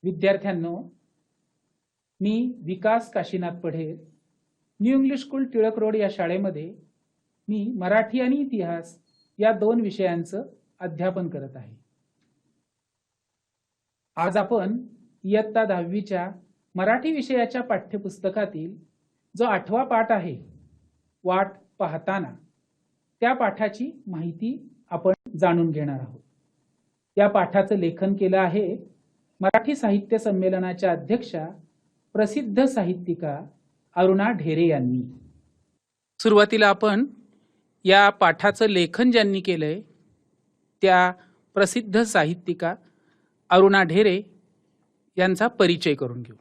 विद्यार्थ्यांनो, मी विकास काशीनाथ पढे, new English school Tilak road या शाळेमध्ये मी मराठी आणि इतिहास या दोन विषयांचं अध्यापन करत आहे. आज आपण इयत्ता 10वीच्या मराठी विषयाच्या पाठ्यपुस्तकातील जो 8वा पाठ आहे, वाट पाहताना, त्या पाठाची माहिती आपण जाणून घेणार आहोत. या पाठाचं लेखन केलं आहे मराठी साहित्य संमेलनाच्या अध्यक्षा प्रसिद्ध साहित्यिका अरुणा ढेरे यांनी. सुरुवातीला आपण या पाठाचं लेखन ज्यांनी केलंय त्या प्रसिद्ध साहित्यिका अरुणा ढेरे यांचा परिचय करून घेऊ.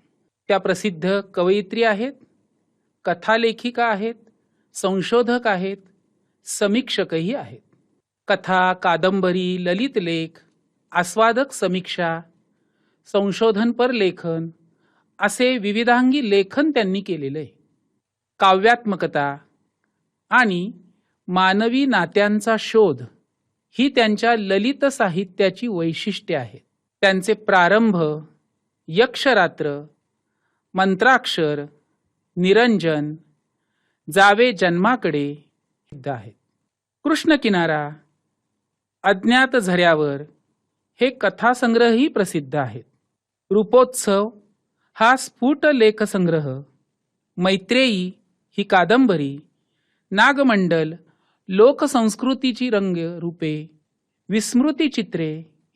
त्या प्रसिद्ध कवयित्री आहेत, कथालेखिका आहेत, संशोधक आहेत, समीक्षकही आहेत. कथा, कादंबरी, ललित लेख, आस्वादक समीक्षा, संशोधनपर लेखन असे विविधांगी लेखन त्यांनी केलेले आहे. काव्यात्मकता आणि मानवी नात्यांचा शोध ही त्यांच्या ललित साहित्याची वैशिष्ट्ये आहेत. त्यांचे प्रारंभ, यक्षरात्र, मंत्राक्षर, निरंजन, जावे जन्माकडे सिद्ध आहेत. कृष्ण किनारा, अज्ञात झऱ्यावर हे कथासंग्रहही प्रसिद्ध आहेत. रूपोत्सव हा स्फुट लेखसंग्रह, मैत्रेयी ही कादंबरी, नागमंडल लोकसंस्कृतीची रंगरूपे, विस्मृती चित्रे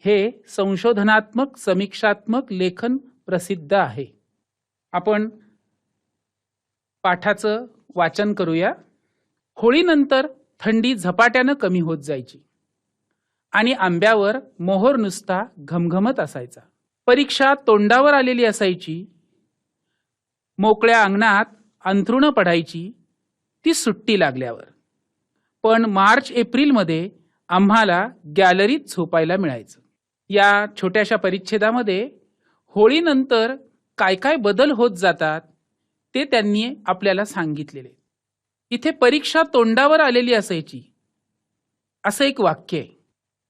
हे संशोधनात्मक समीक्षात्मक लेखन प्रसिद्ध आहे. आपण पाठाचं वाचन करूया. होळीनंतर थंडी झपाट्यानं कमी होत जायची आणि आंब्यावर मोहोर नुसता घमघमत असायचा. परीक्षा तोंडावर आलेली असायची. मोकळ्या अंगणात अंथरुणं पडायची ती सुट्टी लागल्यावर. पण मार्च एप्रिलमध्ये आम्हाला गॅलरीत झोपायला मिळायचं. या छोट्याशा परिच्छेदामध्ये होळीनंतर काय काय बदल होत जातात ते त्यांनी आपल्याला सांगितलेले. इथे परीक्षा तोंडावर आलेली असायची असं एक वाक्य आहे.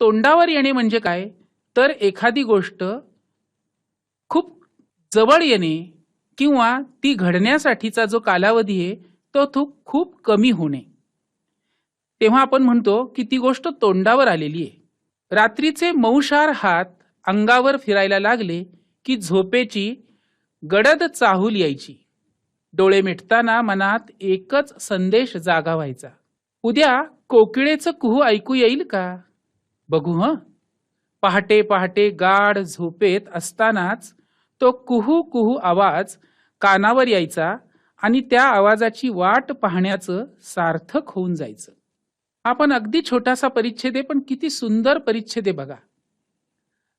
तोंडावर येणे म्हणजे काय, तर एखादी गोष्ट खूप जवळ येणे किंवा ती घडण्यासाठीचा जो कालावधी आहे तो खूप कमी होणे. तेव्हा आपण म्हणतो की ती गोष्ट तोंडावर आलेली आहे. रात्रीचे मऊशार हात अंगावर फिरायला लागले की झोपेची गडद चाहूल यायची. डोळे मिटताना मनात एकच संदेश जागा व्हायचा, उद्या कोकिळेचं कुहू ऐकू येईल का, बघू हं. पहाटे पहाटे गाढ झोपेत असतानाच तो कुहू कुहू आवाज कानावर यायचा आणि त्या आवाजाची वाट पाहण्याचं सार्थक होऊन जायचं. आपण अगदी छोटासा परिच्छेद आहे, पण किती सुंदर परिच्छेद आहे बघा.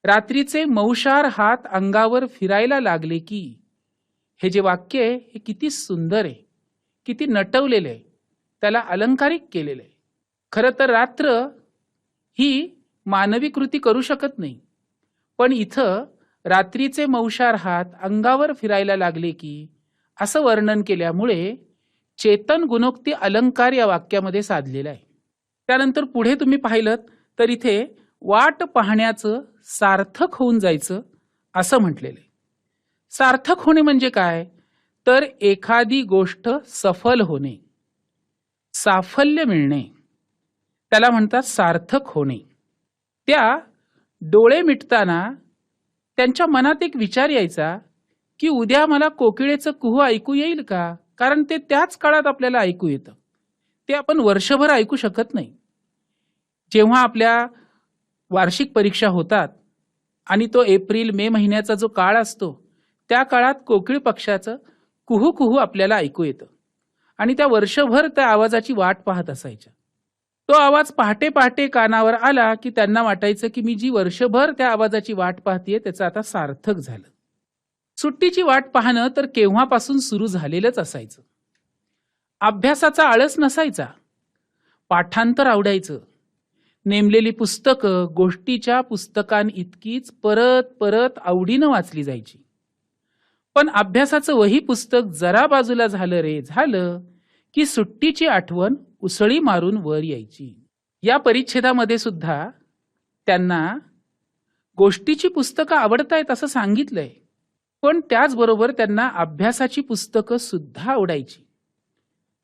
रात्रीचे मऊशार हात अंगावर फिरायला लागले की, हे जे वाक्य आहे हे किती सुंदर आहे, किती नटवलेलं आहे, त्याला अलंकारिक केलेलं आहे. खरं तर रात्र ही मानवी कृती करू शकत नाही, पण इथं रात्रीचे मऊशार हात अंगावर फिरायला लागले की असं वर्णन केल्यामुळे चेतन गुणोक्ती अलंकार या वाक्यामध्ये साधलेला आहे. त्यानंतर पुढे तुम्ही पाहिलं तर इथे वाट पाहण्याचं सार्थक होऊन जायचं असं म्हटलेलं आहे. सार्थक होणे म्हणजे काय, तर एखादी गोष्ट सफल होणे, साफल्य मिळणे, त्याला म्हणतात सार्थक होणे. त्या डोळे मिटताना त्यांच्या मनात एक विचार यायचा की उद्या मला कोकिळेचं कुहू ऐकू येईल का, कारण ते त्याच काळात आपल्याला ऐकू येतं. ते आपण वर्षभर ऐकू शकत नाही. जेव्हा आपल्या वार्षिक परीक्षा होतात आणि तो एप्रिल मे महिन्याचा जो काळ असतो त्या काळात कोकिळ पक्षाचं कुहू कुहू आपल्याला ऐकू येतं आणि त्या वर्षभर त्या आवाजाची वाट पाहत असायच्या. तो आवाज पहाटे पहाटे कानावर आला की त्यांना वाटायचं की मी जी वर्षभर त्या आवाजाची वाट पाहतीये त्याचं आता सार्थक झालं. सुट्टीची वाट पाहणं तर केव्हापासून सुरू झालेलंच असायचं. अभ्यासाचा आळस नसायचा, पाठांतर आवडायचं. नेमलेली पुस्तकं गोष्टीच्या पुस्तकांइतकीच परत परत आवडीनं वाचली जायची. पण अभ्यासाचं वही पुस्तक जरा बाजूला झालं रे झालं की सुट्टीची आठवण उसळी मारून वर यायची. या परिच्छेदामध्ये सुद्धा त्यांना गोष्टीची पुस्तकं आवडतायत असं सांगितलंय, पण त्याचबरोबर त्यांना अभ्यासाची पुस्तकं सुद्धा आवडायची.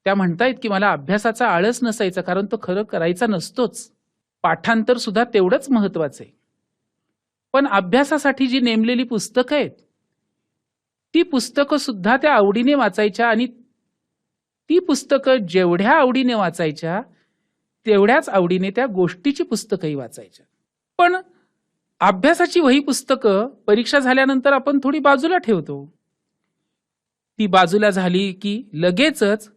त्या म्हणतायत की मला अभ्यासाचा आळस नसायचा, कारण तो खरं करायचा नसतोच. पाठांतर सुद्धा तेवढंच महत्वाचं आहे. पण अभ्यासासाठी जी नेमलेली पुस्तकं आहेत, ती पुस्तकं सुद्धा त्या आवडीने वाचायच्या आणि ती पुस्तकं जेवढ्या आवडीने वाचायच्या तेवढ्याच आवडीने त्या गोष्टीची पुस्तकंही वाचायच्या. पण अभ्यासाची वही पुस्तकं परीक्षा झाल्यानंतर आपण थोडी बाजूला ठेवतो. ती बाजूला झाली की लगेचच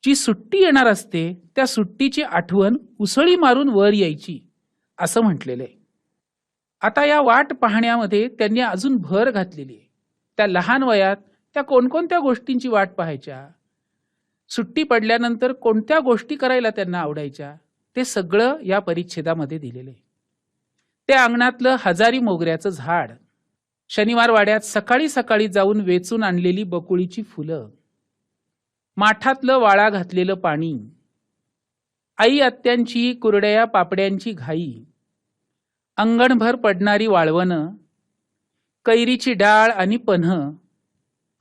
जी सुट्टी येणार असते त्या सुट्टीची आठवण उसळी मारून वर यायची, असं म्हटलेलं आहे. आता या वाट पाहण्यामध्ये त्यांनी अजून भर घातलेली आहे. त्या लहान वयात त्या कोणकोणत्या गोष्टींची वाट पाहायच्या, सुट्टी पडल्यानंतर कोणत्या गोष्टी करायला त्यांना आवडायच्या, ते सगळं या परिच्छेदामध्ये दिलेलं आहे. त्या अंगणातलं हजारी मोगऱ्याचं झाड, शनिवार वाड्यात सकाळी सकाळी जाऊन वेचून आणलेली बकुळीची फुलं, माठातलं वाळा घातलेलं पाणी, आई आत्यांची कुरड्या पापड्यांची घाई, अंगणभर पडणारी वाळवणं, कैरीची डाळ आणि पन्ह,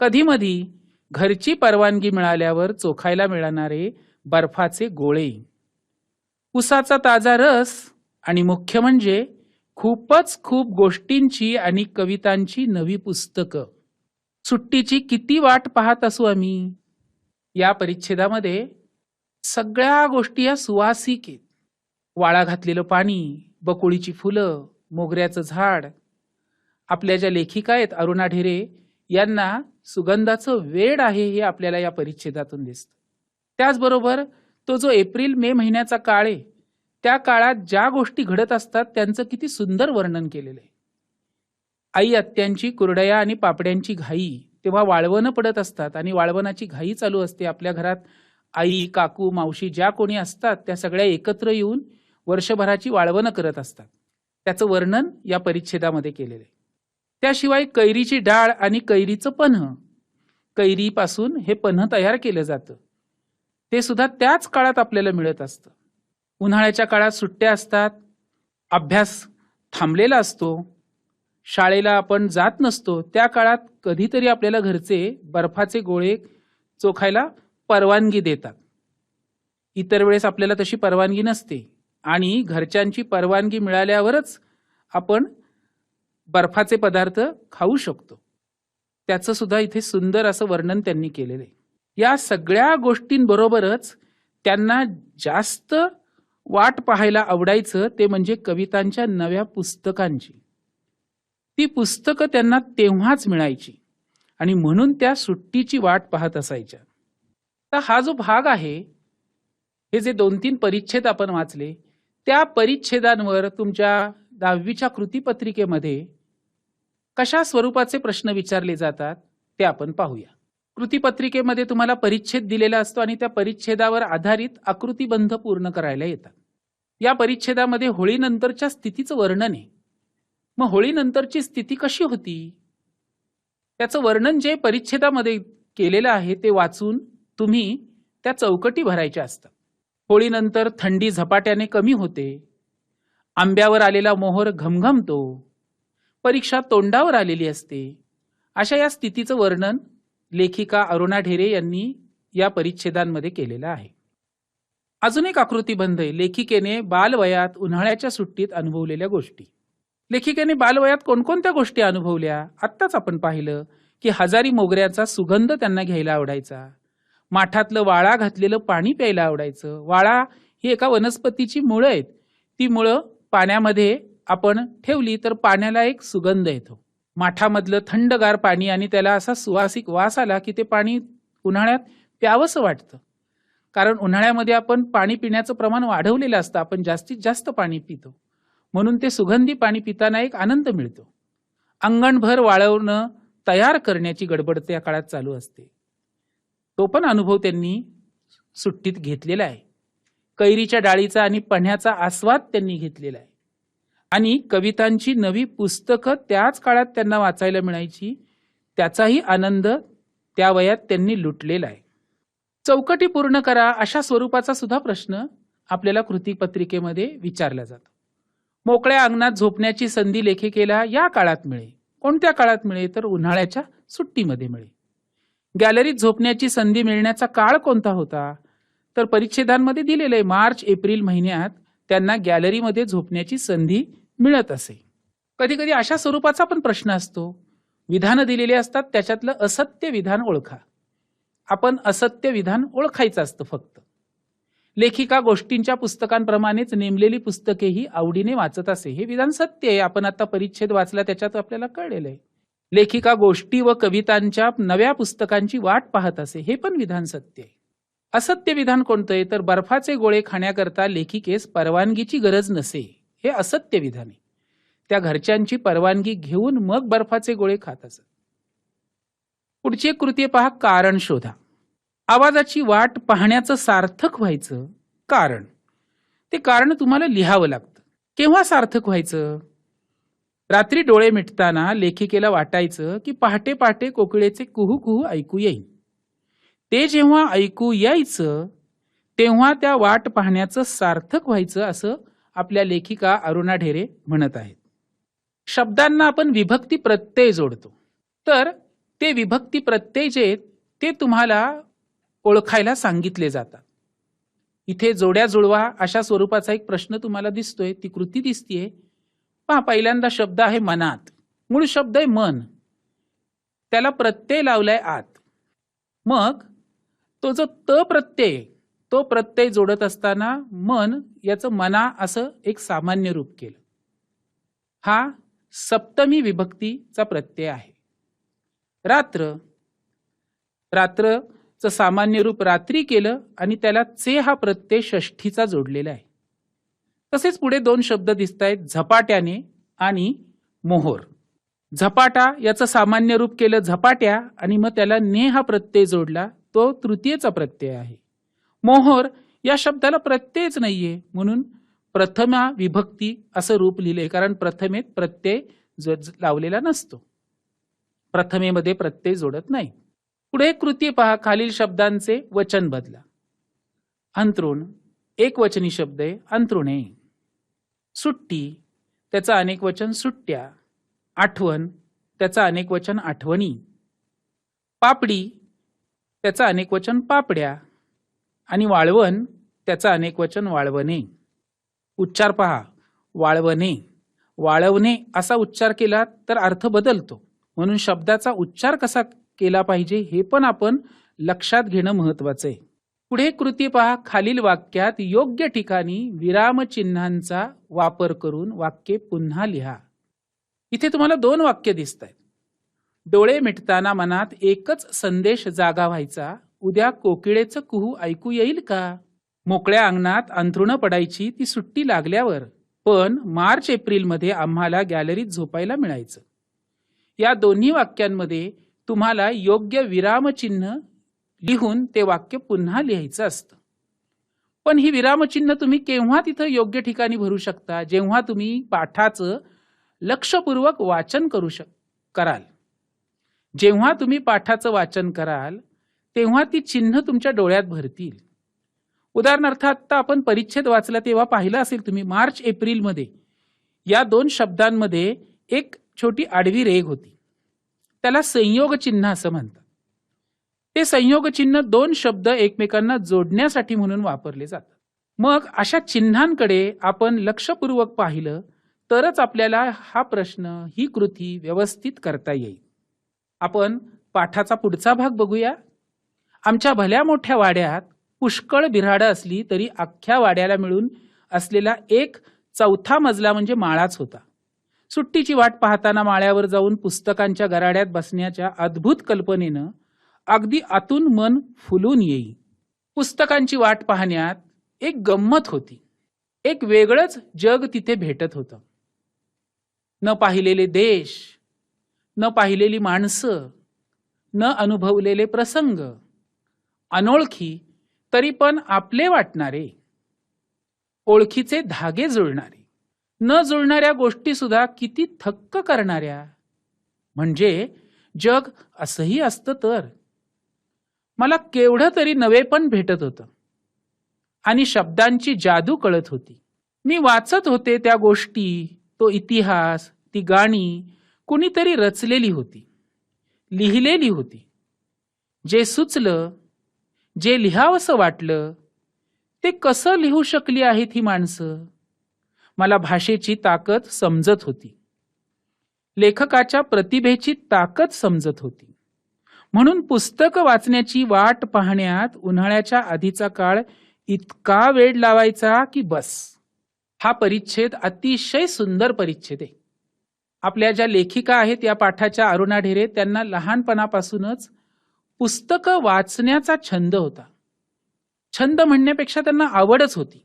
कधीमधी घरची परवानगी मिळाल्यावर चोखायला मिळणारे बर्फाचे गोळे, उसाचा ताजा रस आणि मुख्य म्हणजे खूप गोष्टींची आणि कवितांची नवी पुस्तकं. सुट्टीची किती वाट पाहत असू आम्ही. या परिच्छेदामध्ये सगळ्या गोष्टी या सुवासिक आहेत. वाळा घातलेलं पाणी, बकुळीची फुलं, मोगऱ्याचं झाड. आपल्या ज्या लेखिका आहेत अरुणा ढेरे, यांना सुगंधाचं वेड आहे हे आपल्याला या परिच्छेदातून दिसतं. त्याचबरोबर तो जो एप्रिल मे महिन्याचा काळ आहे, त्या काळात ज्या गोष्टी घडत असतात त्यांचं किती सुंदर वर्णन केलेलं आहे. आई आत्यांची कुरडया आणि पापड्यांची घाई, तेव्हा वाळवणं पडत असतात आणि वाळवणाची घाई चालू असते. आपल्या घरात आई, काकू, मावशी ज्या कोणी असतात त्या सगळ्या एकत्र येऊन वर्षभराची वाळवणं करत असतात. त्याचं वर्णन या परिच्छेदामध्ये केलेलं आहे. त्याशिवाय कैरीची डाळ आणि कैरीचं पन्ह, कैरीपासून हे पन्ह तयार केलं जातं, ते सुद्धा त्याच काळात आपल्याला मिळत असतं. उन्हाळ्याच्या काळात सुट्ट्या असतात, अभ्यास थांबलेला असतो, शाळेला आपण जात नसतो, त्या काळात कधीतरी आपल्याला घरचे बर्फाचे गोळे चोखायला परवानगी देतात. इतर वेळेस आपल्याला तशी परवानगी नसते आणि घरच्यांची परवानगी मिळाल्यावरच आपण बर्फाचे पदार्थ खाऊ शकतो. त्याचं सुद्धा इथे सुंदर असं वर्णन त्यांनी केलेलं आहे. या सगळ्या गोष्टींबरोबरच त्यांना जास्त वाट पाहायला आवडायचं ते म्हणजे कवितांच्या नव्या पुस्तकांची. ती पुस्तकं त्यांना तेव्हाच मिळायची आणि म्हणून त्या सुट्टीची वाट पाहत असायच्या. तर हा जो भाग आहे, हे जे 2-3 परिच्छेद आपण वाचले, त्या परिच्छेदांवर तुमच्या 10वीच्या कृतीपत्रिकेमध्ये कशा स्वरूपाचे प्रश्न विचारले जातात ते आपण पाहूया. कृतीपत्रिकेमध्ये तुम्हाला परिच्छेद दिलेला असतो आणि त्या परिच्छेदावर आधारित आकृतिबंध पूर्ण करायला येतात. या परिच्छेदामध्ये होळीनंतरच्या स्थितीचं वर्णन आहे. मग होळीनंतरची स्थिती कशी होती, त्याचं वर्णन जे परिच्छेदामध्ये केलेलं आहे ते वाचून तुम्ही त्या चौकटी भरायच्या असतात. होळीनंतर थंडी झपाट्याने कमी होते, आंब्यावर आलेला मोहर घमघमतो, परीक्षा तोंडावर आलेली असते. अशा या स्थितीचं वर्णन लेखिका अरुणा ढेरे यांनी या परिच्छेदांमध्ये केलेलं आहे. अजून एक आकृतिबंध आहे, लेखिकेने बालवयात उन्हाळ्याच्या सुट्टीत अनुभवलेल्या गोष्टी. लेखिकेने बालवयात कोणकोणत्या गोष्टी अनुभवल्या आत्ताच आपण पाहिलं की हजारी मोगऱ्याचा सुगंध त्यांना घ्यायला आवडायचा, माठातलं वाळा घातलेलं पाणी प्यायला आवडायचं. वाळा ही एका वनस्पतीची मुळं आहेत. ती मुळं पाण्यामध्ये आपण ठेवली तर पाण्याला एक सुगंध येतो. माठामधलं थंडगार पाणी आणि त्याला असा सुवासिक वास आला की ते पाणी उन्हाळ्यात प्यावंसं वाटतं. कारण उन्हाळ्यामध्ये आपण पाणी पिण्याचं प्रमाण वाढवलेलं असतं, आपण जास्तीत जास्त पाणी पितो, म्हणून ते सुगंधी पाणी पिताना एक आनंद मिळतो. अंगणभर वाळवणं तयार करण्याची गडबड त्या काळात चालू असते. तो पण अनुभव त्यांनी सुट्टीत घेतलेला आहे. कैरीच्या डाळीचा आणि पन्ह्याचा आस्वाद त्यांनी घेतलेला आहे आणि कवितांची नवी पुस्तकं त्याच काळात त्यांना वाचायला मिळायची, त्याचाही आनंद त्या वयात त्यांनी लुटलेला आहे. चौकटी पूर्ण करा अशा स्वरूपाचा सुद्धा प्रश्न आपल्याला कृतीपत्रिकेमध्ये विचारला जातो. मोकळ्या अंगणात झोपण्याची संधी लेखिकेला या काळात मिळे. कोणत्या काळात मिळेल तर उन्हाळ्याच्या सुट्टीमध्ये मिळेल. गॅलरीत झोपण्याची संधी मिळण्याचा काळ कोणता होता तर परिच्छेदांमध्ये दिलेलं आहे मार्च एप्रिल महिन्यात त्यांना गॅलरीमध्ये झोपण्याची संधी मिळत असे. कधी कधी अशा स्वरूपाचा पण प्रश्न असतो, विधानं दिलेली असतात त्याच्यातलं असत्य विधान ओळखा. आपण असत्य विधान ओळखायचं असतं फक्त. लेखिका गोष्टींच्या पुस्तकांप्रमाणेच नेमलेली पुस्तकेही आवडीने वाचत असे, हे विधान सत्य आहे. आपण आता परिच्छेद वाचला त्याच्यात आपल्याला कळलेलं आहे. लेखिका गोष्टी व कवितांच्या नव्या पुस्तकांची वाट पाहत असे, हे पण विधान सत्य आहे. असत्य विधान कोणतं आहे तर बर्फाचे गोळे खाण्याकरता लेखिकेस परवानगीची गरज नसे, हे असत्य विधान आहे. त्या घरच्यांची परवानगी घेऊन मग बर्फाचे गोळे खात असत. पुढची एक कृती पहा, कारण शोधा. आवाजाची वाट पाहण्याचं सार्थक व्हायचं कारण, ते कारण तुम्हाला लिहावं लागतं. केव्हा सार्थक व्हायचं? रात्री डोळे मिटताना लेखिकेला वाटायचं की पहाटे पहाटे कोकिळेचे कुहू कुहू ऐकू येईल. ते जेव्हा ऐकू यायचं तेव्हा त्या वाट पाहण्याचं सार्थक व्हायचं, असं आपल्या लेखिका अरुणा ढेरे म्हणत आहेत. शब्दांना आपण विभक्ती प्रत्यय जोडतो, तर ते विभक्ती प्रत्यय जे ते तुम्हाला ओळखायला सांगितले जातात. इथे जोड्या जुळवा अशा स्वरूपाचा एक प्रश्न तुम्हाला दिसतोय, ती कृती दिसतीये. पहा, पहिल्यांदा शब्द आहे मनात. मूळ शब्द आहे मन, त्याला प्रत्यय लावलाय आत. मग तो जो त प्रत्यय, तो प्रत्यय जोडत असताना मन याचं मना असं एक सामान्य रूप केलं. हा सप्तमी विभक्तीचा प्रत्यय आहे. रात्र, रात्रचं सामान्य रूप रात्री केलं आणि त्याला चे हा प्रत्यय षष्ठीचा जोडलेला आहे. तसेच पुढे दोन शब्द दिसत आहेत, झपाट्याने आणि मोहोर. झपाटा याचं सामान्य रूप केलं झपाट्या आणि मग त्याला ने हा प्रत्यय जोडला, तो तृतीयचा प्रत्यय आहे. मोहोर या शब्दाला प्रत्ययच नाहीये म्हणून प्रथमा विभक्ती असं रूप लिहिले, कारण प्रथमेत प्रत्यय लावलेला नसतो, प्रथमेमध्ये प्रत्यय जोडत नाही. पुढे कृती पहा, खालील शब्दांचे वचन बदला. अंथरुण एक वचनी शब्द आहे, अंथरुणे. सुट्टी त्याचं अनेक वचन सुट्ट्या. आठवण त्याचं अनेक वचन आठवणी. पापडी त्याचं अनेक वचन पापड्या. आणि वाळवण त्याचं अनेक वचन वाळवणे. उच्चार पहा, वाळवणे, वाळवणे असा उच्चार केला तर अर्थ बदलतो, म्हणून शब्दाचा उच्चार कसा केला पाहिजे हे पण आपण लक्षात घेणं महत्वाचं आहे. पुढे कृती पहा, खालील वाक्यात योग्य ठिकाणी विरामचिन्हांचा वापर करून वाक्ये पुन्हा लिहा. इथे तुम्हाला दोन वाक्य दिसत आहेत. डोळे मिटताना मनात एकच संदेश जागा व्हायचा, उद्या कोकिळेचं कुहू ऐकू येईल का? मोकळ्या अंगणात अंथरुणं पडायची ती सुट्टी लागल्यावर, पण मार्च एप्रिलमध्ये आम्हाला गॅलरीत झोपायला मिळायचं. या दोन्ही वाक्यांमध्ये तुम्हाला योग्य विरामचिन्ह लिहून ते वाक्य पुन्हा लिहायचं असतं. पण ही विरामचिन्ह तुम्ही केव्हा तिथं योग्य ठिकाणी भरू शकता? जेव्हा तुम्ही पाठाचं लक्षपूर्वक वाचन कराल. जेव्हा तुम्ही पाठाचं वाचन कराल तेव्हा ती चिन्ह तुमच्या डोळ्यात भरतील. उदाहरणार्थ आता आपण परिच्छेद वाचला तेव्हा पाहिलं असेल तुम्ही, मार्च एप्रिलमध्ये या दोन शब्दांमध्ये एक छोटी आडवी रेघ होती, त्याला संयोग चिन्ह असं म्हणतात. ते संयोग चिन्ह दोन शब्द एकमेकांना जोडण्यासाठी म्हणून वापरले जातात. मग अशा चिन्हांकडे आपण लक्षपूर्वक पाहिलं तरच आपल्याला हा प्रश्न, ही कृती व्यवस्थित करता येईल. आपण पाठाचा पुढचा भाग बघूया. आमच्या भल्या मोठ्या वाड्यात पुष्कळ बिऱ्हाडं असली तरी अख्ख्या वाड्याला मिळून असलेला एक चौथा मजला म्हणजे माळाच होता. सुट्टीची वाट पाहताना माळ्यावर जाऊन पुस्तकांच्या गराड्यात बसण्याच्या अद्भुत कल्पनेनं अगदी आतून मन फुलून येई. पुस्तकांची वाट पाहण्यात एक गंमत होती, एक वेगळंच जग तिथे भेटत होतं. न पाहिलेले देश, न पाहिलेली माणसं, न अनुभवलेले प्रसंग, अनोळखी तरी पण आपले वाटणारे, ओळखीचे धागे जुळणारे, न जुळणाऱ्या गोष्टी सुद्धा किती थक्क करणाऱ्या. म्हणजे जग असंही असतं तर. मला केवढं तरी नवे पण भेटत होतं आणि शब्दांची जादू कळत होती. मी वाचत होते त्या गोष्टी, तो इतिहास, ती गाणी, कुणीतरी रचलेली होती, लिहिलेली होती. जे सुचलं, जे लिहावंसं वाटलं, ते कसं लिहू शकली आहेत ही माणसं? मला भाषेची ताकद समजत होती, लेखकाच्या प्रतिभेची ताकद समजत होती. म्हणून पुस्तकं वाचण्याची वाट पाहण्यात उन्हाळ्याच्या आधीचा काळ इतका वेळ लावायचा की बस. हा परिच्छेद अतिशय सुंदर परिच्छेद आहे. आपल्या ज्या लेखिका आहेत या पाठाच्या, अरुणा ढेरे, त्यांना लहानपणापासूनच पुस्तकं वाचण्याचा छंद होता. छंद म्हणण्यापेक्षा त्यांना आवडच होती.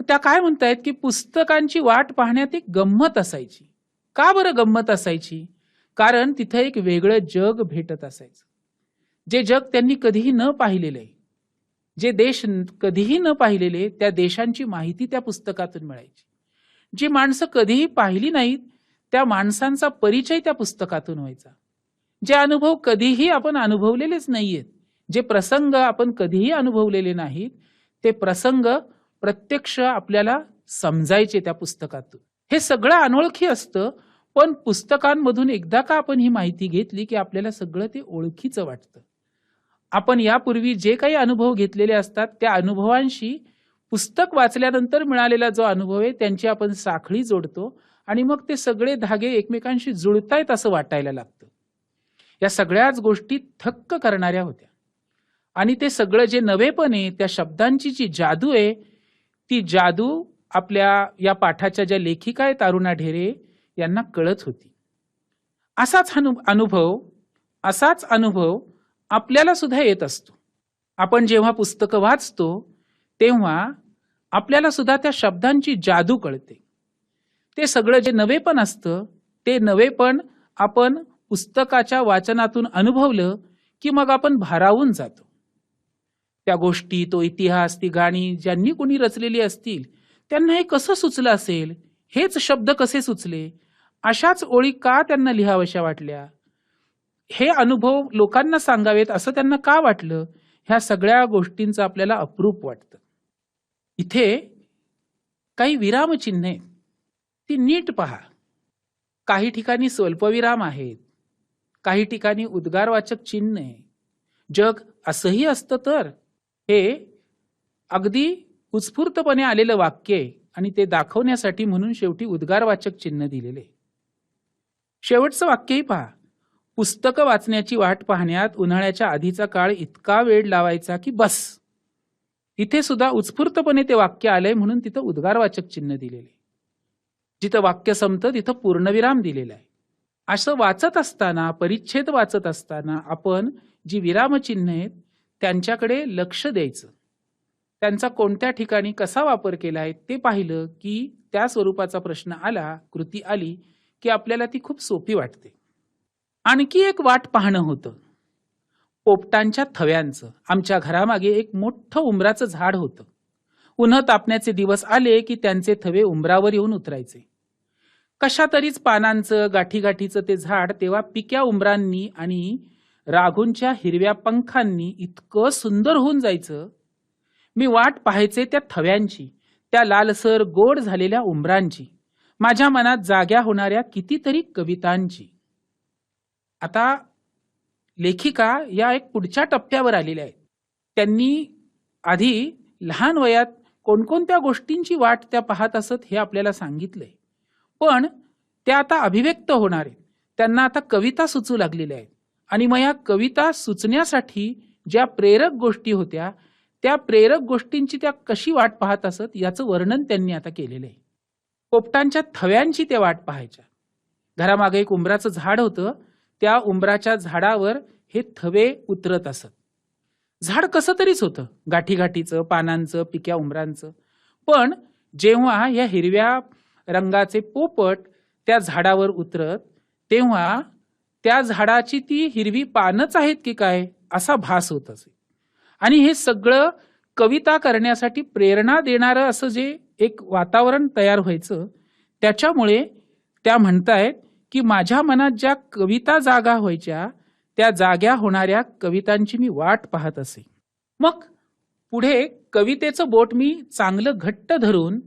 त्या काय म्हणतायत की पुस्तकांची वाट पाहण्यात एक गंमत असायची. का बरं गंमत असायची? कारण तिथं एक वेगळं जग भेटत असायचं, जे जग त्यांनी कधीही न पाहिलेलं आहे. जे देश कधीही न पाहिलेले, त्या देशांची माहिती त्या पुस्तकातून मिळायची. जी माणसं कधीही पाहिली नाहीत, त्या माणसांचा परिचय त्या पुस्तकातून व्हायचा. जे अनुभव कधीही आपण अनुभवलेलेच नाहीयेत, जे प्रसंग आपण कधीही अनुभवलेले नाहीत, ते प्रसंग प्रत्यक्ष आपल्याला समजायचे त्या पुस्तकातून. हे सगळं अनोळखी असतं, पण पुस्तकांमधून एकदा का आपण ही माहिती घेतली की आपल्याला सगळं ते ओळखीचं वाटतं. आपण यापूर्वी जे काही अनुभव घेतलेले असतात, त्या अनुभवांशी पुस्तक वाचल्यानंतर मिळालेला जो अनुभव आहे त्यांची आपण साखळी जोडतो आणि मग ते सगळे धागे एकमेकांशी जुळतायत असं वाटायला लागतं. या सगळ्याच गोष्टी थक्क करणाऱ्या होत्या. आणि ते सगळं जे नवेपण आहे, त्या शब्दांची जी जादू आहे, ती जादू आपल्या या पाठाच्या ज्या लेखिका आहेत अरुणा ढेरे यांना कळत होती. असाच अनुभव आपल्याला सुद्धा येत असतो. आपण जेव्हा पुस्तकं वाचतो तेव्हा आपल्याला सुद्धा त्या शब्दांची जादू कळते. ते सगळं जे नवेपण असतं, ते नवेपण आपण पुस्तकाच्या वाचनातून अनुभवलं की मग आपण भारावून जातो. त्या गोष्टी, तो इतिहास, ती गाणी ज्यांनी कोणी रचलेली असतील त्यांना हे कसं सुचलं असेल, हेच शब्द कसे सुचले, अशाच ओळी का त्यांना लिहाव्याशा वाटल्या, हे अनुभव लोकांना सांगावेत असं त्यांना का वाटलं, ह्या सगळ्या गोष्टींचं आपल्याला अप्रूप वाटतं. इथे काही विरामचिन्ह आहेत, ती नीट पहा. काही ठिकाणी स्वल्पविराम आहेत, काही ठिकाणी उद्गारवाचक चिन्ह आहे. जग असंही असतं तर हे अगदी उत्स्फूर्तपणे आलेलं वाक्य आहे आणि ते दाखवण्यासाठी म्हणून शेवटी उद्गारवाचक चिन्ह दिलेले. शेवटचं वाक्यही पहा. पुस्तकं वाचण्याची वाट पाहण्यात उन्हाळ्याच्या आधीचा काळ इतका वेळ लावायचा की बस. इथे सुद्धा उत्स्फूर्तपणे ते वाक्य आलंय म्हणून तिथं उद्गारवाचक चिन्ह दिलेले. जिथं वाक्य संपतं तिथं पूर्णविराम दिलेला आहे. असं वाचत असताना, परिच्छेद वाचत असताना आपण जी विरामचिन्ह आहेत त्यांच्याकडे लक्ष द्यायचं. त्यांचा कोणत्या ठिकाणी कसा वापर केला आहे ते पाहिलं की त्या स्वरूपाचा प्रश्न आला, कृती आली की आपल्याला ती खूप सोपी वाटते. आणखी एक वाट पाहणं होतं पोपटांच्या थव्यांचं. आमच्या घरामागे एक मोठं उंबराचं झाड होतं. उन्ह तापण्याचे दिवस आले की त्यांचे थवे उंबरावर येऊन उतरायचे. कशा तरीच पानांचं, गाठीगाठीचं ते झाड तेव्हा पिक्या उंबरांनी आणि राघूंच्या हिरव्या पंखांनी इतकं सुंदर होऊन जायचं. मी वाट पाहायचे त्या थव्यांची, त्या लालसर गोड झालेल्या उंबरांची, माझ्या मनात जाग्या होणाऱ्या कितीतरी कवितांची. आता लेखिका या एक पुढच्या टप्प्यावर आलेल्या आहेत. त्यांनी आधी लहान वयात कोणकोणत्या गोष्टींची वाट त्या पाहत असत हे आपल्याला सांगितलंय, पण त्या आता अभिव्यक्त होणार आहेत. त्यांना आता कविता सुचू लागलेल्या आहेत आणि मग या कविता सुचण्यासाठी ज्या प्रेरक गोष्टी होत्या त्या प्रेरक गोष्टींची त्या कशी वाट पाहत असत याचं वर्णन त्यांनी आता केलेलं आहे. पोपटांच्या थव्यांची त्या वाट पाहायच्या. घरामागे एक उंबराचं झाड होतं, त्या उंबराच्या झाडावर हे थवे उतरत असत. झाड कसं तरीच होतं, गाठीगाठीचं, पानांचं, पिक्या उंबरांचं. पण जेव्हा या हिरव्या रंगाचे पोपट त्या झाडावर उतरत तेव्हा त्या झाडाची ती हिरवी पानच आहेत की काय असा भास होत असे. आणि हे सगळं कविता करण्यासाठी प्रेरणा देणारं असं जे एक वातावरण तयार व्हायचं, त्याच्यामुळे त्या म्हणतायत की माझ्या मनात ज्या कविता जागा व्हायच्या त्या जाग्या होणाऱ्या कवितांची मी वाट पाहत असे. मग पुढे कवितेचं बोट मी चांगलं घट्ट धरून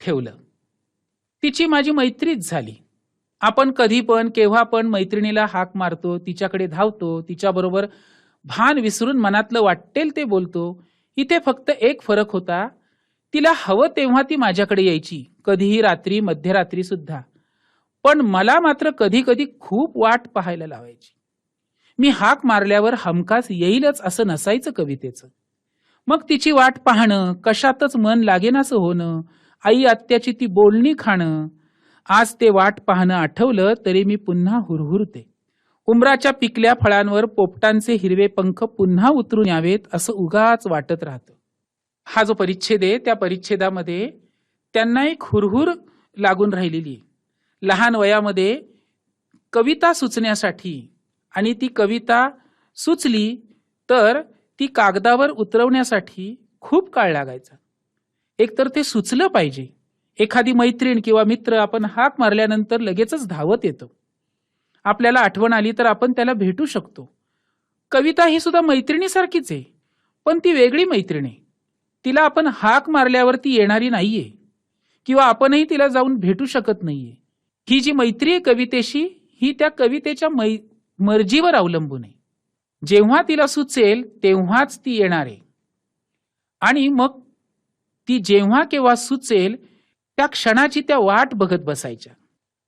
ठेवलं. तिची माझी मैत्रीच झाली. आपण कधी पण केव्हा पण मैत्रिणीला हाक मारतो, तिच्याकडे धावतो, तिच्याबरोबर भान विसरून मनातलं वाटेल ते बोलतो. इथे फक्त एक फरक होता, तिला हवं तेव्हा ती माझ्याकडे यायची, कधीही रात्री, मध्यरात्री सुद्धा. पण मला मात्र कधी कधी खूप वाट पाहायला लावायची. मी हाक मारल्यावर हमखास येईलच असं नसायचं कवितेचं. मग तिची वाट पाहणं, कशातच मन लागेनासं होणं, आई आत्याची ती बोलणी खाणं. आज ते वाट पाहणं आठवलं तरी मी पुन्हा हुरहुरते. उमराच्या पिकल्या फळांवर पोपटांचे हिरवे पंख पुन्हा उतरून यावेत असं उगाच वाटत राहतं. हा जो परिच्छेद आहे त्या परिच्छेदामध्ये त्यांना एक हुरहुर लागून राहिलेली आहे. लहान वयामध्ये कविता सुचण्यासाठी आणि ती कविता सुचली तर ती कागदावर उतरवण्यासाठी खूप काळ लागायचा. एकतर ते सुचलं पाहिजे. एखादी मैत्रीण किंवा मित्र आपण हाक मारल्यानंतर लगेचच धावत येतो. आपल्याला आठवण आली तर आपण त्याला भेटू शकतो. कविता ही सुद्धा मैत्रिणीसारखीच आहे, पण ती वेगळी मैत्रीण आहे. तिला आपण हाक मारल्यावर ती येणारी नाहीये किंवा आपणही तिला जाऊन भेटू शकत नाहीये. ही जी मैत्री आहे कवितेशी, ही त्या कवितेच्या मर्जीवर अवलंबून आहे. जेव्हा तिला सुचेल तेव्हाच ती येणार आहे आणि मग ती जेव्हा केव्हा सुचेल त्या क्षणाची त्या वाट बघत बसायच्या.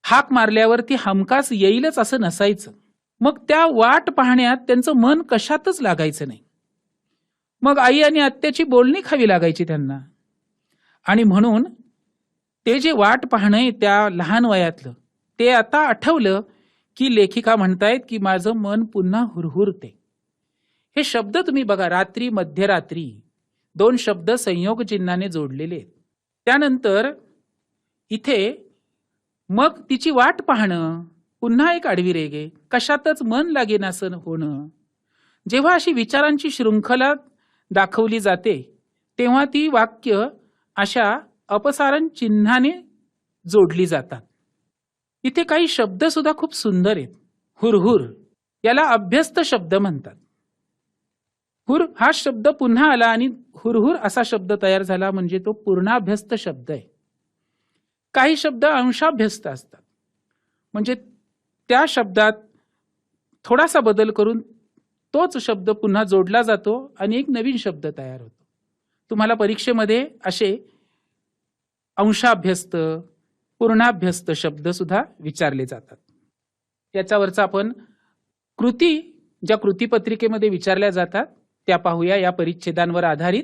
हाक मारल्यावर ती हमखास येईलच असं नसायचं. मग त्या वाट पाहण्यात त्यांचं मन कशातच लागायचं नाही. मग आई आणि आत्याची बोलणी खावी लागायची त्यांना. आणि म्हणून ते जे वाट पाहणं आहे त्या लहान वयातलं, ते आता आठवलं की लेखिका म्हणतायत की माझं मन पुन्हा हुरहुरते. हे शब्द तुम्ही बघा, रात्री, मध्यरात्री, दोन शब्द संयोग चिन्हाने जोडलेले आहेत. त्यानंतर इथे मग तिची वाट पाहणं, पुन्हा एक आडवी रेघ आहे, कशातच मन लागेनासं होणं. जेव्हा अशी विचारांची शृंखला दाखवली जाते तेव्हा ती वाक्य अशा अपसारण चिन्हाने जोडली जातात. इथे काही शब्द सुद्धा खूप सुंदर आहेत. हुरहुर याला अभ्यस्त शब्द म्हणतात. हुर हा शब्द पुन्हा आला आणि हुरहुर असा शब्द तयार झाला, म्हणजे तो पूर्णाभ्यस्त शब्द आहे. काही शब्द अंशाभ्यस्त असतात, म्हणजे त्या शब्दात थोडासा बदल करून तोच शब्द पुन्हा जोडला जातो आणि एक नवीन शब्द तयार होतो. तुम्हाला परीक्षेमध्ये असे अंशाभ्यस्त, पूर्णाभ्यस्त शब्द सुद्धा विचारले जातात. याच्यावरचा आपण कृती, ज्या कृतीपत्रिकेमध्ये विचारल्या जातात त्या पाहूया. या परिच्छेदांवर आधारित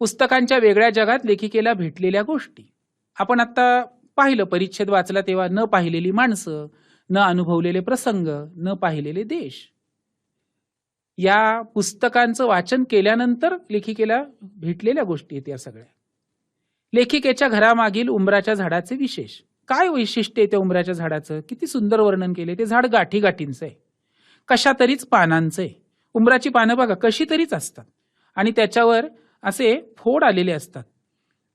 पुस्तकांच्या वेगळ्या जगात लेखिकेला भेटलेल्या गोष्टी आपण आता पाहिलं. परिच्छेद वाचला तेव्हा न पाहिलेली माणसं, न अनुभवलेले प्रसंग, न पाहिलेले देश. या पुस्तकांचं वाचन केल्यानंतर लेखिकेला भेटलेल्या गोष्टी आहेत या सगळ्या. लेखिकेच्या घरामागील उंबराच्या झाडाचे विशेष काय वैशिष्ट्य आहे त्या उंबराच्या झाडाचं? किती सुंदर वर्णन केले. ते झाड गाठी गाठींचं आहे, कशा तरीच पानांचं आहे. उंबराची पानं बघा कशी तरीच असतात आणि त्याच्यावर असे फोड आलेले असतात,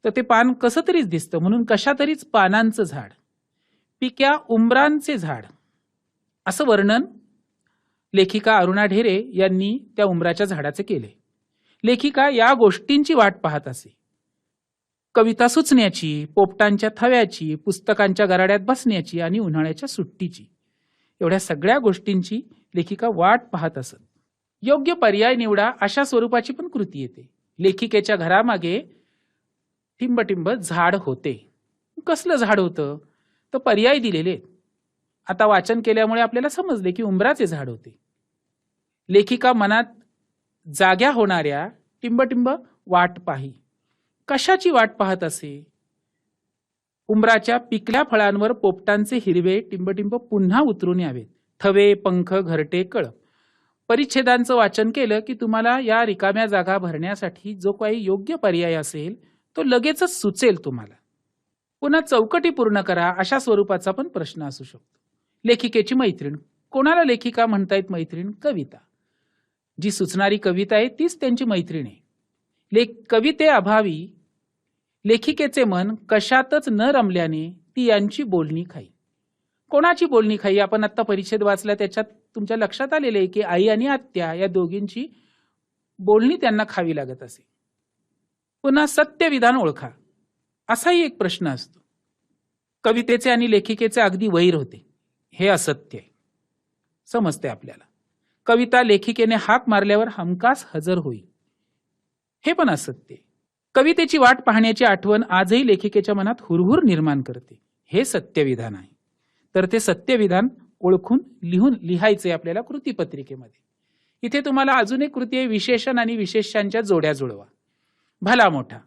तर ते पान कसं तरीच दिसतं, म्हणून कशा तरीच पानांचं झाड, पिक्या उंबरांचे झाड, असं वर्णन लेखिका अरुणा ढेरे यांनी त्या उंबराच्या झाडाचे केले. लेखिका या गोष्टींची वाट पाहत असे. कविता सुचण्याची, पोपटांच्या थव्याची, पुस्तकांच्या गराड्यात बसण्याची आणि उन्हाळ्याच्या सुट्टीची, एवढ्या सगळ्या गोष्टींची लेखिका वाट पाहत असत. योग्य पर्याय निवडा अशा स्वरूपाची पण कृती येते. लेखिकेच्या घरामागे टिंबटिंब झाड होते. कसलं झाड होतं? तर पर्याय दिलेले. आता वाचन केल्यामुळे आपल्याला समजले की उंबराचे झाड होते. लेखिका मनात जाग्या होणाऱ्या टिंबटिंब वाट पाही. कशाची वाट पाहत असे? उंबराच्या पिकल्या फळांवर पोपटांचे हिरवे टिंबटिंब पुन्हा उतरून यावेत. थवे, पंख, घरटे, कळप. परिच्छेदांचं वाचन केलं की तुम्हाला या रिकाम्या जागा भरण्यासाठी जो काही योग्य पर्याय असेल तो लगेचच सुचेल तुम्हाला. पुन्हा चौकटी पूर्ण करा अशा स्वरूपाचा पण प्रश्न असू शकतो. लेखिकेची मैत्रीण. कोणाला लेखिका म्हणतायत मैत्रीण? कविता. जी सुचणारी कविता आहे तीच त्यांची मैत्रीण आहे. कवितेअभावी लेखिकेचे मन कशातच न रमल्याने ती यांची बोलणी खाई. कोणाची बोलणी खाई? आपण आता परिच्छेद वाचला त्याच्यात तुमच्या लक्षात आलेले आहे की आई आणि आत्या या दोघींची बोलणी त्यांना खावी लागत असे. पुन्हा सत्यविधान ओळखा असाही एक प्रश्न असतो. कवितेचे आणि लेखिकेचे अगदी वैर होते, हे असत्य आहे. समजते आपल्याला. कविता लेखिकेने हाक मारल्यावर हमखास हजर होईल, हे पण असत्य आहे. कवितेची वाट पाहण्याची आठवण आजही लेखिकेच्या मनात हुरहुर निर्माण करते, हे सत्यविधान आहे. तर ते सत्यविधान ओळखून लिहायचे आपल्याला कृतीपत्रिकेमध्ये. इथे तुम्हाला अजून एक कृती आहे, विशेषण आणि विशेष्यांच्या जोड्या जुळवा. भला मोठा.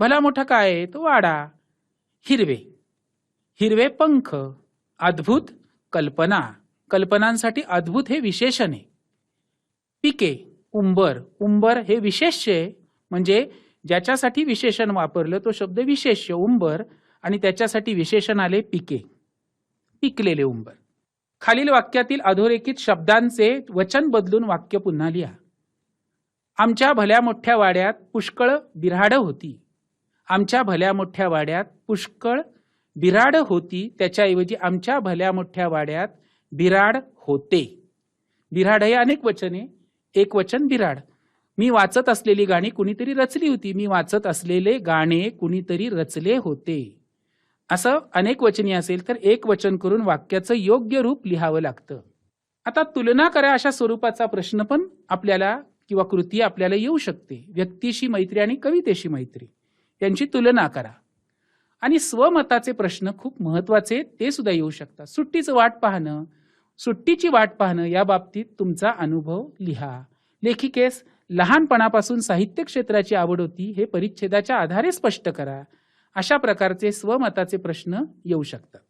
भला मोठा काय आहे? तो वाडा. हिरवे. हिरवे पंख. अद्भुत कल्पना. कल्पनांसाठी अद्भुत हे विशेषण आहे. पिके. उंबर. उंबर हे विशेष्य आहे, म्हणजे ज्याच्यासाठी विशेषण वापरलं तो शब्द विशेष्य उंबर, आणि त्याच्यासाठी विशेषण आले पिके, पिकलेले उंबर. खालील वाक्यातील अधोरेखित शब्दांचे वचन बदलून वाक्य पुन्हा लिहा. आमच्या भल्या मोठ्या वाड्यात पुष्कळ बिऱ्हाड होती. आमच्या भल्या मोठ्या वाड्यात पुष्कळ बिऱ्हाड होती, त्याच्याऐवजी आमच्या भल्या मोठ्या वाड्यात बिऱ्हाड होते. बिऱ्हाड हे अनेक वचन आहे, एक वचन बिऱ्हाड. मी वाचत असलेली गाणी कुणीतरी रचली होती. मी वाचत असलेले गाणे कुणीतरी रचले होते. असं अनेक वचनी असेल तर एक वचन करून वाक्याचं योग्य रूप लिहावं लागतं. आता तुलना करा अशा स्वरूपाचा प्रश्न पण आपल्याला किंवा कृती आपल्याला येऊ शकते. व्यक्तीशी मैत्री आणि कवितेशी मैत्री यांची तुलना करा. आणि स्वमताचे प्रश्न खूप महत्वाचे, ते सुद्धा येऊ शकतात. सुट्टीची वाट पाहणं या बाबतीत तुमचा अनुभव लिहा. लेखिकेस लहानपणापासून साहित्य क्षेत्राची आवड होती, हे परिच्छेदाच्या आधारे स्पष्ट करा. अशा प्रकारचे स्वमताचे प्रश्न येऊ शकतात.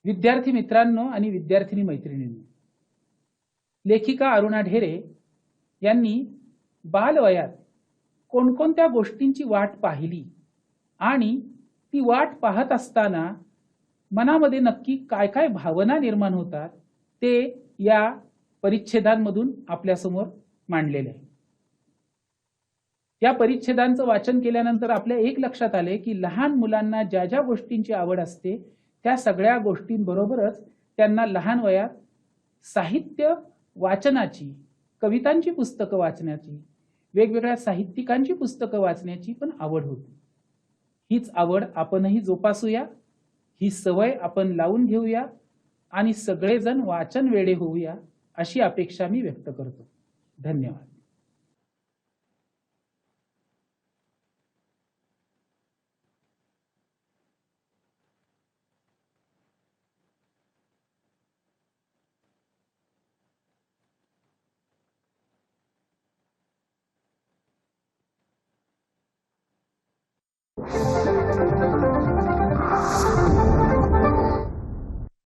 विद्यार्थी मित्रांनो आणि विद्यार्थिनी मैत्रिणींनो, लेखिका अरुणा ढेरे यांनी बालवयात कोणकोणत्या गोष्टींची वाट पाहिली आणि ती वाट पाहत असताना मनामध्ये नक्की काय काय भावना निर्माण होतात, ते या परिच्छेदांमधून आपल्यासमोर मांडलेले आहे. या परिच्छेदांचं वाचन केल्यानंतर आपल्या एक लक्षात आले की लहान मुलांना ज्या ज्या गोष्टींची आवड असते त्या सगळ्या गोष्टींबरोबरच त्यांना लहान वयात साहित्य वाचनाची, कवितांची पुस्तकं वाचण्याची, वेगवेगळ्या साहित्यिकांची पुस्तकं वाचण्याची पण आवड होती. हीच आवड आपणही जोपासूया, ही सवय आपण लावून घेऊया आणि सगळेजण वाचन वेडे होऊया, अशी अपेक्षा मी व्यक्त करतो. धन्यवाद.